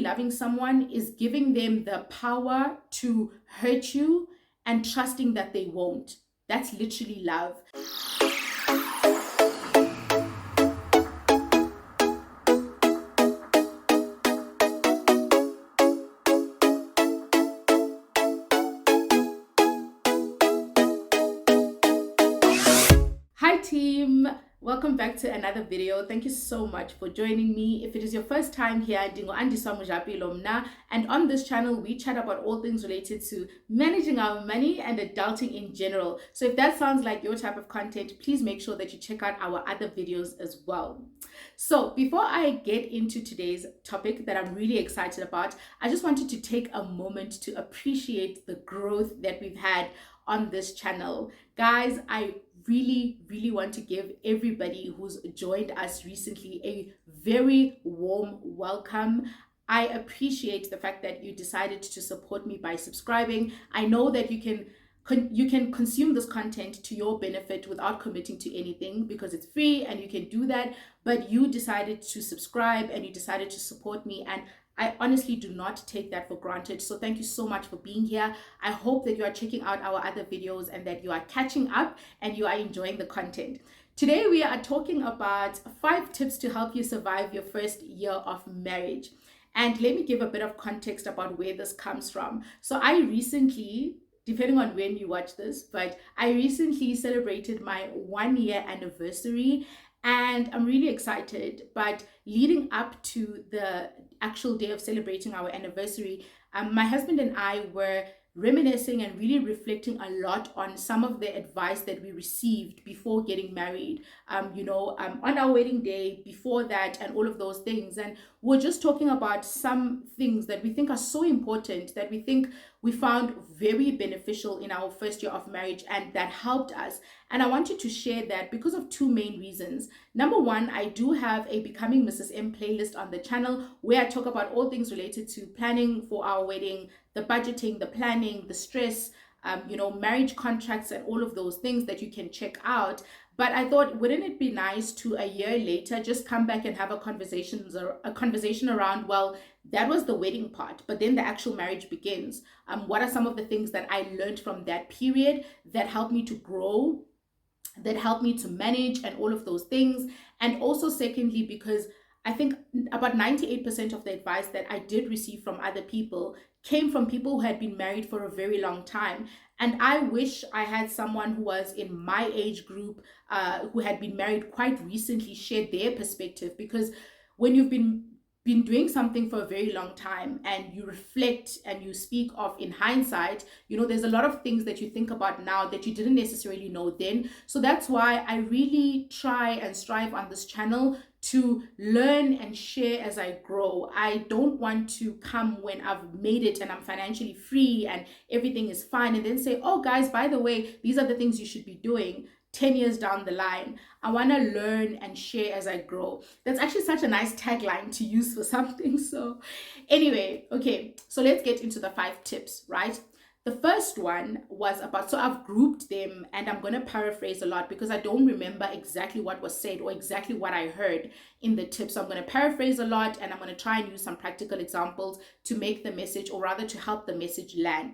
loving someone is giving them the power to hurt you and trusting that they won't. That's literally love. Hi team, welcome back to another video. Thank you so much for joining me. If it is your first time here, andiswa.mojapelo, and on this channel we chat about all things related to managing our money and adulting in general. So if that sounds like your type of content, please make sure that you check out our other videos as well. So before I get into today's topic that I'm really excited about, I just wanted to take a moment to appreciate the growth that we've had on this channel. Guys, I really want to give everybody who's joined us recently a very warm welcome. I appreciate the fact that you decided to support me by subscribing. I know that you can consume this content to your benefit without committing to anything because it's free and you can do that, but you decided to subscribe and you decided to support me, and I honestly do not take that for granted. So thank you so much for being here. I hope that you are checking out our other videos and that you are catching up and you are enjoying the content. Today we are talking about 5 tips to help you survive your first year of marriage. And let me give a bit of context about where this comes from. So I recently, depending on when you watch this, but I recently celebrated my 1-year anniversary. And I'm really excited, but leading up to the actual day of celebrating our anniversary, my husband and I were reminiscing and really reflecting a lot on some of the advice that we received before getting married, on our wedding day, before that, and all of those things. And we're just talking about some things that we think are so important, that we think we found very beneficial in our first year of marriage and that helped us. And I wanted to share that because of 2 main reasons. Number one, I do have a Becoming Mrs. M playlist on the channel where I talk about all things related to planning for our wedding, the budgeting, the planning, the stress, marriage contracts, and all of those things that you can check out. But I thought, wouldn't it be nice to a year later just come back and have a conversation around, well, that was the wedding part, but then the actual marriage begins. What are some of the things that I learned from that period that helped me to grow, that helped me to manage, and all of those things? And also secondly, because I think about 98% of the advice that I did receive from other people came from people who had been married for a very long time. And I wish I had someone who was in my age group, who had been married quite recently, share their perspective. Because when you've been doing something for a very long time and you reflect and you speak of in hindsight, there's a lot of things that you think about now that you didn't necessarily know then. So that's why I really try and strive on this channel to learn and share as I grow. I don't want to come when I've made it and I'm financially free and everything is fine and then say, oh guys, by the way, these are the things you should be doing 10 years down the line. I want to learn and share as I grow. That's actually such a nice tagline to use for something. So anyway, okay, so let's get into the 5 tips, right? The first one was about, so I've grouped them and I'm going to paraphrase a lot because I don't remember exactly what was said or exactly what I heard in the tips. So I'm going to paraphrase a lot and I'm going to try and use some practical examples to make the message, or rather to help the message land.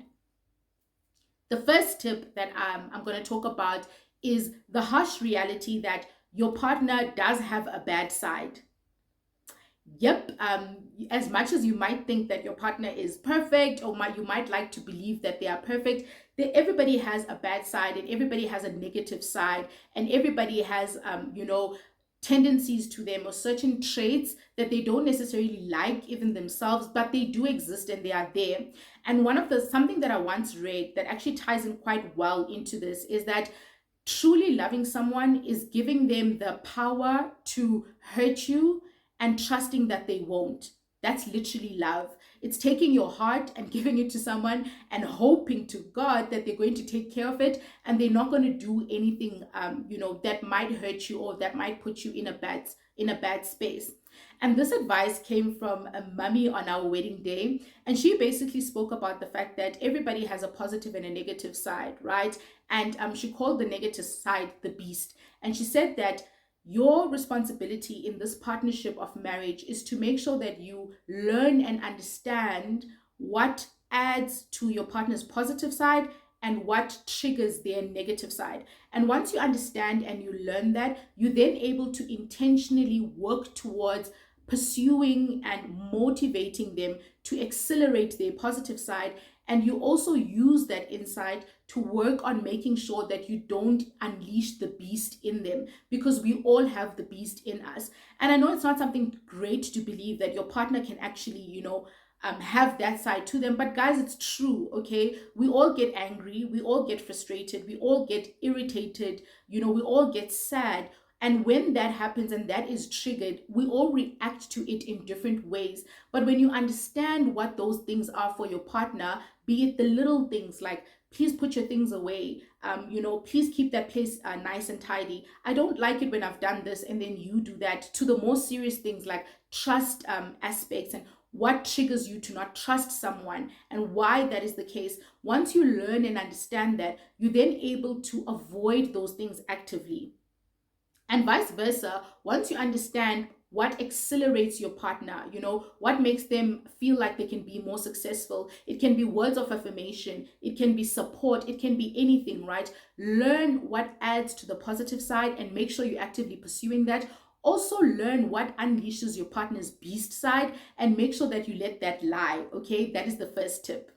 The first tip that I'm going to talk about is the harsh reality that your partner does have a bad side. Yep, as much as you might think that your partner is perfect, or you might like to believe that they are perfect, everybody has a bad side and everybody has a negative side, and everybody has, tendencies to them or certain traits that they don't necessarily like even themselves, but they do exist and they are there. And something that I once read that actually ties in quite well into this is that truly loving someone is giving them the power to hurt you and trusting that they won't. That's literally love. It's taking your heart and giving it to someone and hoping to God that they're going to take care of it and they're not going to do anything, that might hurt you or that might put you in a bad space. And this advice came from a mummy on our wedding day. And she basically spoke about the fact that everybody has a positive and a negative side, right? And she called the negative side the beast. And she said that Your responsibility in this partnership of marriage is to make sure that you learn and understand what adds to your partner's positive side and what triggers their negative side. And once you understand and you learn that, you're then able to intentionally work towards pursuing and motivating them to accelerate their positive side. And you also use that insight to work on making sure that you don't unleash the beast in them, because we all have the beast in us. And I know it's not something great to believe that your partner can actually, have that side to them. But guys, it's true, okay? We all get angry, we all get frustrated, we all get irritated, we all get sad. And when that happens and that is triggered, we all react to it in different ways. But when you understand what those things are for your partner, be it the little things like, please put your things away, please keep that place nice and tidy. I don't like it when I've done this and then you do that, to the more serious things like trust aspects and what triggers you to not trust someone and why that is the case. Once you learn and understand that, you're then able to avoid those things actively. And vice versa, once you understand what accelerates your partner, what makes them feel like they can be more successful. It can be words of affirmation, it can be support, it can be anything, right? Learn what adds to the positive side and make sure you're actively pursuing that. Also learn what unleashes your partner's beast side and make sure that you let that lie, okay? That is the first tip.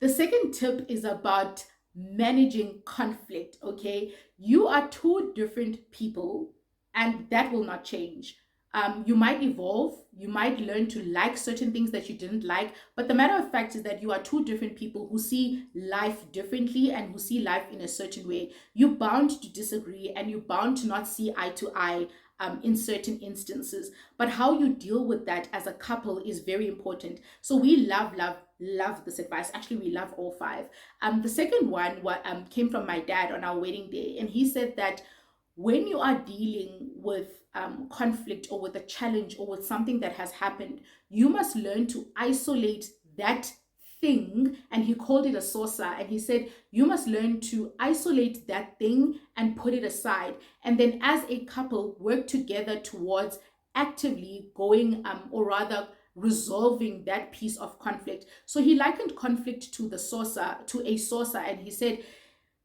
The second tip is about managing conflict, okay? You are two different people and that will not change. You might evolve, you might learn to like certain things that you didn't like, but the matter of fact is that you are two different people who see life differently and who see life in a certain way. You're bound to disagree and you're bound to not see eye to eye in certain instances. But how you deal with that as a couple is very important. So we love this advice. Actually, we love all five. The second one came from my dad on our wedding day, and he said that when you are dealing with conflict or with a challenge or with something that has happened, you must learn to isolate that thing. And he called it a saucer. And he said, you must learn to isolate that thing and put it aside. And then as a couple, work together towards actively going, or rather resolving that piece of conflict. So he likened conflict to a saucer. And he said,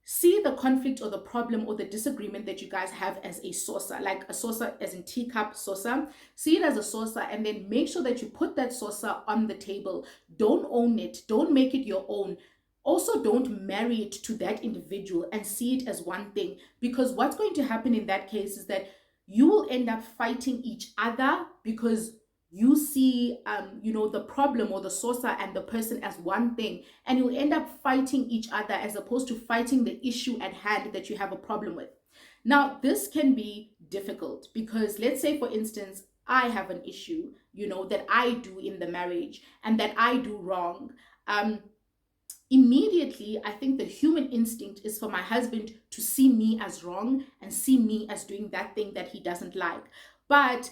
see the conflict or the problem or the disagreement that you guys have as a saucer, like a saucer as in teacup saucer. See it as a saucer and then make sure that you put that saucer on the table. Don't own it. Don't make it your own. Also, don't marry it to that individual and see it as one thing, because what's going to happen in that case is that you will end up fighting each other because you see the problem or the saucer and the person as one thing, and you'll end up fighting each other as opposed to fighting the issue at hand that you have a problem with. Now, this can be difficult because, let's say for instance, I have an issue that I do in the marriage and that I do wrong. Immediately, I think the human instinct is for my husband to see me as wrong and see me as doing that thing that he doesn't like. But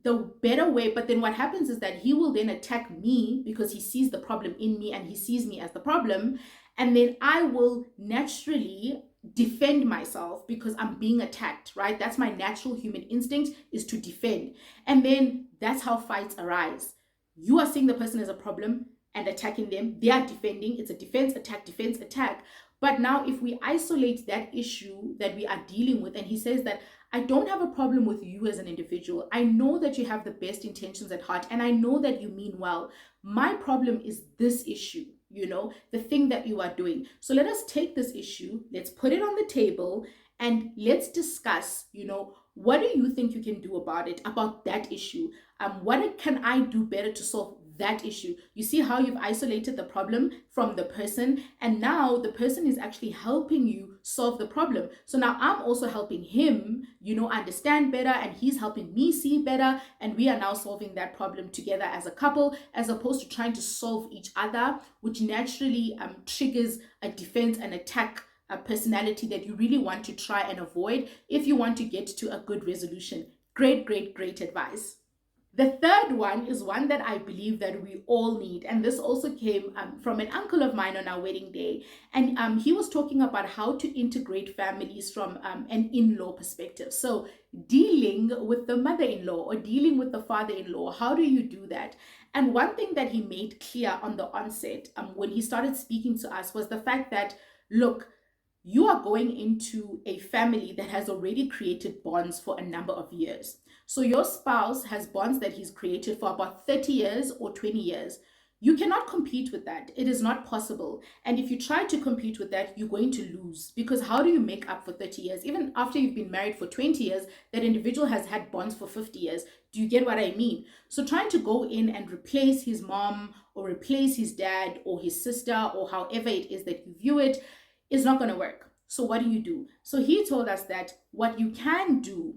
the better way, but then what happens is that he will then attack me because he sees the problem in me and he sees me as the problem. And then I will naturally defend myself because I'm being attacked, right? That's my natural human instinct, is to defend. And then that's how fights arise. You are seeing the person as a problem and attacking them. They are defending. It's a defense, attack, defense, attack. But now if we isolate that issue that we are dealing with, and he says that I don't have a problem with you as an individual. I know that you have the best intentions at heart and I know that you mean well. My problem is this issue, the thing that you are doing. So let us take this issue, let's put it on the table and let's discuss, what do you think you can do about that issue? What can I do better to solve that issue? You see how you've isolated the problem from the person, and now the person is actually helping you solve the problem. So now I'm also helping him, understand better, and he's helping me see better, and we are now solving that problem together as a couple, as opposed to trying to solve each other, which naturally triggers a defense and attack a personality that you really want to try and avoid if you want to get to a good resolution. Great advice. The third one is one that I believe that we all need. And this also came from an uncle of mine on our wedding day. And he was talking about how to integrate families from an in-law perspective. So dealing with the mother-in-law or dealing with the father-in-law, how do you do that? And one thing that he made clear on the onset when he started speaking to us was the fact that, look, you are going into a family that has already created bonds for a number of years. So your spouse has bonds that he's created for about 30 years or 20 years. You cannot compete with that. It is not possible. And if you try to compete with that, you're going to lose. Because how do you make up for 30 years? Even after you've been married for 20 years, that individual has had bonds for 50 years. Do you get what I mean? So trying to go in and replace his mom or replace his dad or his sister or however it is that you view it is not going to work. So what do? So he told us that what you can do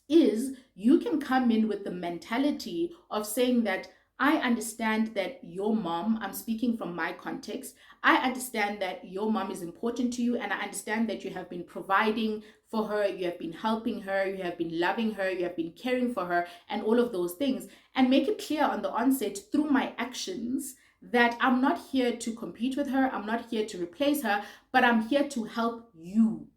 is you can come in with the mentality of saying that I understand that your mom, I'm speaking from my context, I understand that your mom is important to you, and I understand that you have been providing for her, you have been helping her, you have been loving her, you have been caring for her, and all of those things. And make it clear on the onset through my actions that I'm not here to compete with her, I'm not here to replace her, but I'm here to help you.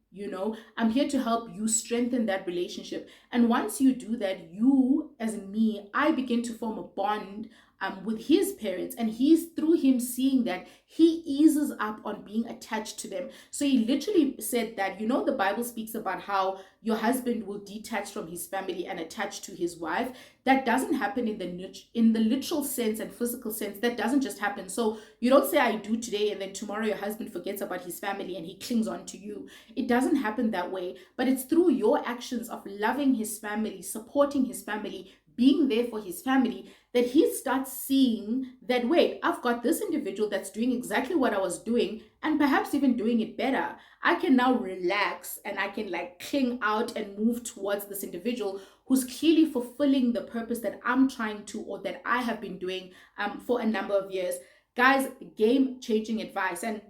I'm here to help you strengthen that relationship. And once you do that, you, as in me, I begin to form a bond with his parents, and he's through him seeing that he eases up on being attached to them. So he literally said that, the Bible speaks about how your husband will detach from his family and attach to his wife. That doesn't happen in the literal sense and physical sense. That doesn't just happen. So you don't say I do today and then tomorrow your husband forgets about his family and he clings on to you. It doesn't happen that way, but it's through your actions of loving his family, supporting his family, being there for his family, that he starts seeing that, wait, I've got this individual that's doing exactly what I was doing and perhaps even doing it better. I can now relax and I can cling out and move towards this individual who's clearly fulfilling the purpose that I'm trying to, or that I have been doing for a number of years. Guys, game-changing advice. And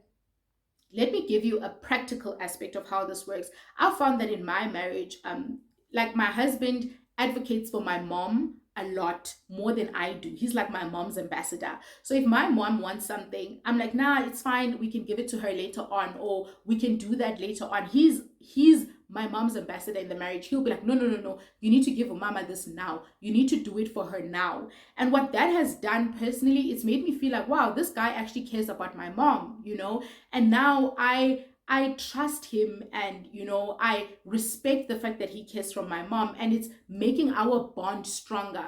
let me give you a practical aspect of how this works. I found that in my marriage, my husband advocates for my mom a lot more than I do. He's like my mom's ambassador. So if my mom wants something, I'm like, nah, it's fine. We can give it to her later on, or we can do that later on. He's my mom's ambassador in the marriage. He'll be like, no. You need to give mama this now. You need to do it for her now. And what that has done personally, it's made me feel like, wow, this guy actually cares about my mom, And now I trust him, and I respect the fact that he cares for my mom, and it's making our bond stronger.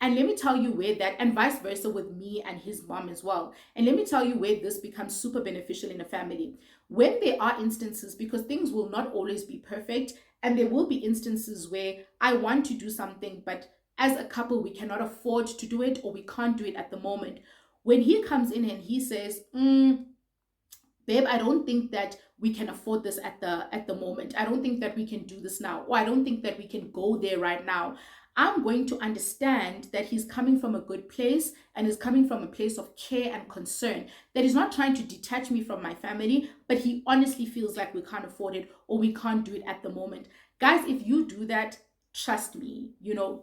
And let me tell you where that, and vice versa with me and his mom as well. And let me tell you where this becomes super beneficial in a family. When there are instances, because things will not always be perfect, and there will be instances where I want to do something, but as a couple, we cannot afford to do it, or we can't do it at the moment. When he comes in and he says, babe, I don't think that we can afford this at the moment. I don't think that we can do this now, or I don't think that we can go there right now. I'm going to understand that he's coming from a good place, and is coming from a place of care and concern, that he's not trying to detach me from my family, but he honestly feels like we can't afford it, or we can't do it at the moment. Guys, if you do that, trust me,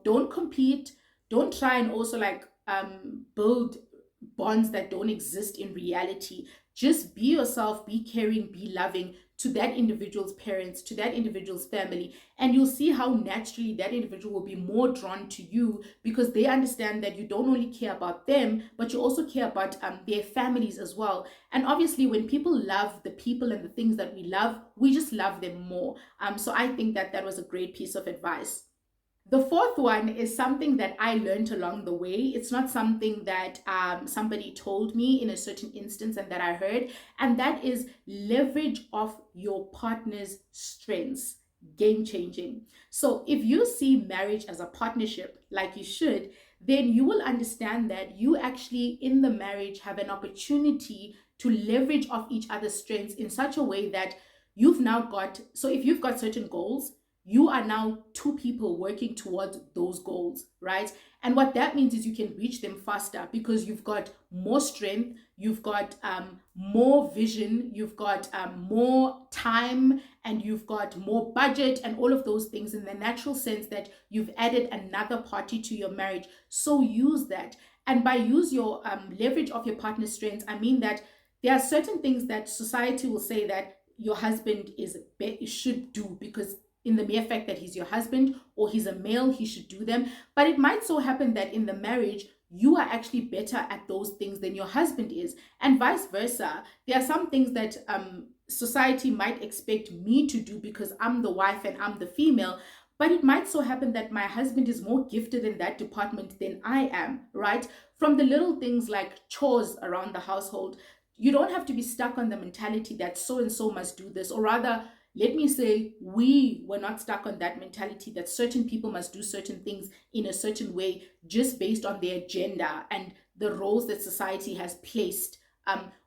don't compete. Don't try and also build bonds that don't exist in reality. Just be yourself, be caring, be loving to that individual's parents, to that individual's family, and you'll see how naturally that individual will be more drawn to you, because they understand that you don't only care about them, but you also care about their families as well. And obviously, when people love the people and the things that we love, we just love them more. So I think that was a great piece of advice. The fourth one is something that I learned along the way. It's not something that somebody told me in a certain instance and that I heard, and that is leverage off your partner's strengths. Game changing. So if you see marriage as a partnership, like you should, then you will understand that you actually in the marriage have an opportunity to leverage off each other's strengths in such a way that you've now got, so if you've got certain goals, you are now two people working towards those goals, right? And what that means is you can reach them faster because you've got more strength, you've got more vision, you've got more time, and you've got more budget, and all of those things in the natural sense that you've added another party to your marriage. So use that. And by use your leverage of your partner's strengths, I mean that there are certain things that society will say that your husband should do because in the mere fact that he's your husband or he's a male, he should do them. But it might so happen that in the marriage, you are actually better at those things than your husband is, and vice versa. There are some things that society might expect me to do because I'm the wife and I'm the female, but it might so happen that my husband is more gifted in that department than I am, right? From the little things like chores around the household, you don't have to be stuck on the mentality that so and so must do this, or rather, let me say, we were not stuck on that mentality that certain people must do certain things in a certain way just based on their gender and the roles that society has placed.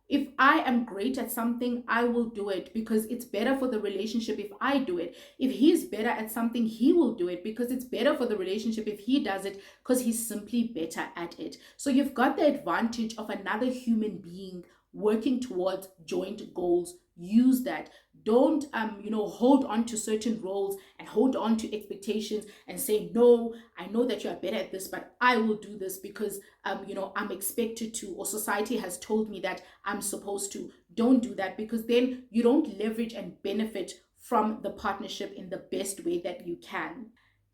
If I am great at something, I will do it because it's better for the relationship if I do it. If he's better at something, he will do it because it's better for the relationship if he does it because he's simply better at it. So you've got the advantage of another human being working towards joint goals. Use that. Don't hold on to certain roles and hold on to expectations and say, no, I know that you are better at this, but I will do this because I'm expected to, or society has told me that I'm supposed to. Don't do that, because then you don't leverage and benefit from the partnership in the best way that you can.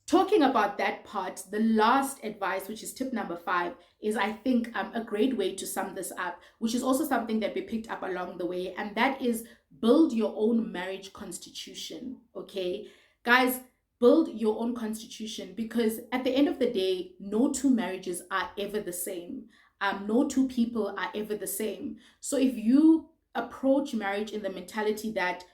Talking about that part, the last advice, which is tip number 5, is I think a great way to sum this up, which is also something that we picked up along the way, and that is build your own marriage constitution. Okay, guys, build your own constitution, because at the end of the day, no two marriages are ever the same. No two people are ever the same. So if you approach marriage in the mentality that,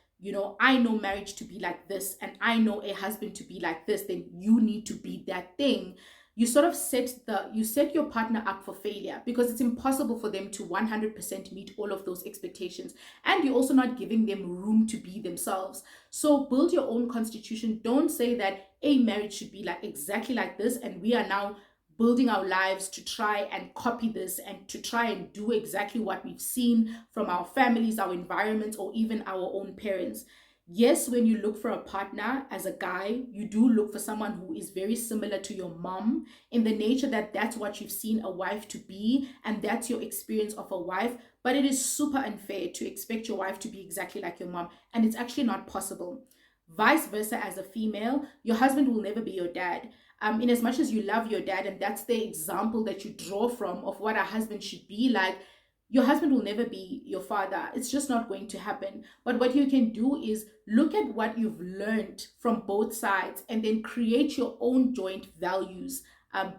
I know marriage to be like this and I know a husband to be like this, then you need to be that thing. You sort of set your partner up for failure, because it's impossible for them to 100% meet all of those expectations, and you're also not giving them room to be themselves. So build your own constitution. Don't say that a marriage should be like exactly like this and we are now building our lives to try and copy this and to try and do exactly what we've seen from our families, our environments, or even our own parents. Yes, when you look for a partner as a guy, you do look for someone who is very similar to your mom, in the nature that that's what you've seen a wife to be and that's your experience of a wife. But it is super unfair to expect your wife to be exactly like your mom, and it's actually not possible. Vice versa, as a female, your husband will never be your dad. In as much as you love your dad and that's the example that you draw from of what a husband should be like, your husband will never be your father. It's just not going to happen. But what you can do is look at what you've learned from both sides and then create your own joint values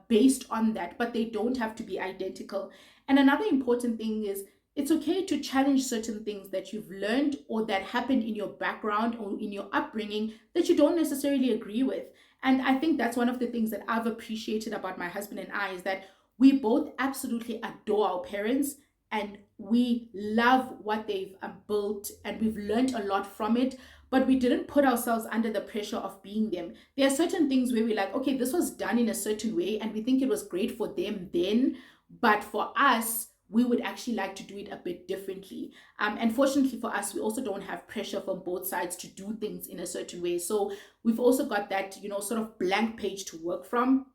based on that. But they don't have to be identical. And another important thing is, it's okay to challenge certain things that you've learned or that happened in your background or in your upbringing that you don't necessarily agree with. And I think that's one of the things that I've appreciated about my husband and I, is that we both absolutely adore our parents and we love what they've built and we've learned a lot from it, but we didn't put ourselves under the pressure of being them. There are certain things where we're like, okay, this was done in a certain way and we think it was great for them then, but for us, we would actually like to do it a bit differently. And fortunately for us, we also don't have pressure from both sides to do things in a certain way. So we've also got that, sort of blank page to work from.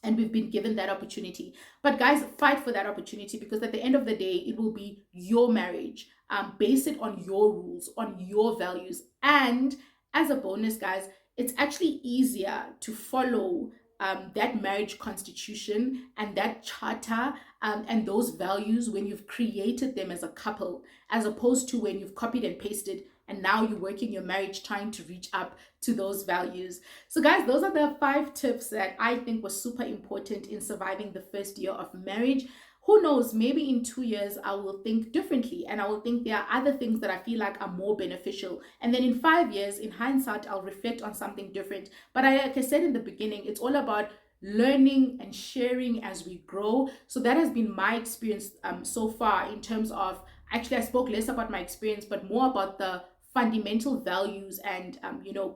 And we've been given that opportunity. But guys, fight for that opportunity, because at the end of the day, it will be your marriage. Base it on your rules, on your values. And as a bonus, guys, it's actually easier to follow that marriage constitution and that charter and those values when you've created them as a couple, as opposed to when you've copied and pasted and now you're working your marriage trying to reach up to those values. So guys, those are the 5 tips that I think were super important in surviving the first year of marriage. Who knows, maybe in 2 years I will think differently and I will think there are other things that I feel like are more beneficial. And then in 5 years, in hindsight, I'll reflect on something different. But like I said in the beginning, it's all about learning and sharing as we grow. So that has been my experience so far, in terms of, actually I spoke less about my experience but more about the fundamental values and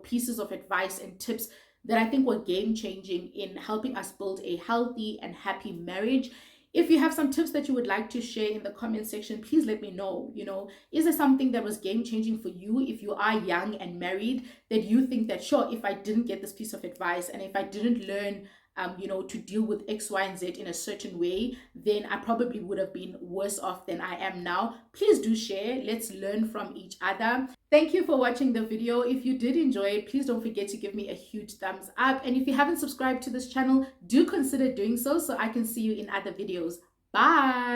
pieces of advice and tips that I think were game changing in helping us build a healthy and happy marriage. If you have some tips that you would like to share in the comment section, please let me know. Is there something that was game changing for you if you are young and married, that you think that, sure, if I didn't get this piece of advice and if I didn't learn to deal with X, Y, and Z in a certain way, then I probably would have been worse off than I am now. Please do share. Let's learn from each other. Thank you for watching the video. If you did enjoy it, please don't forget to give me a huge thumbs up. And if you haven't subscribed to this channel, do consider doing so I can see you in other videos. Bye.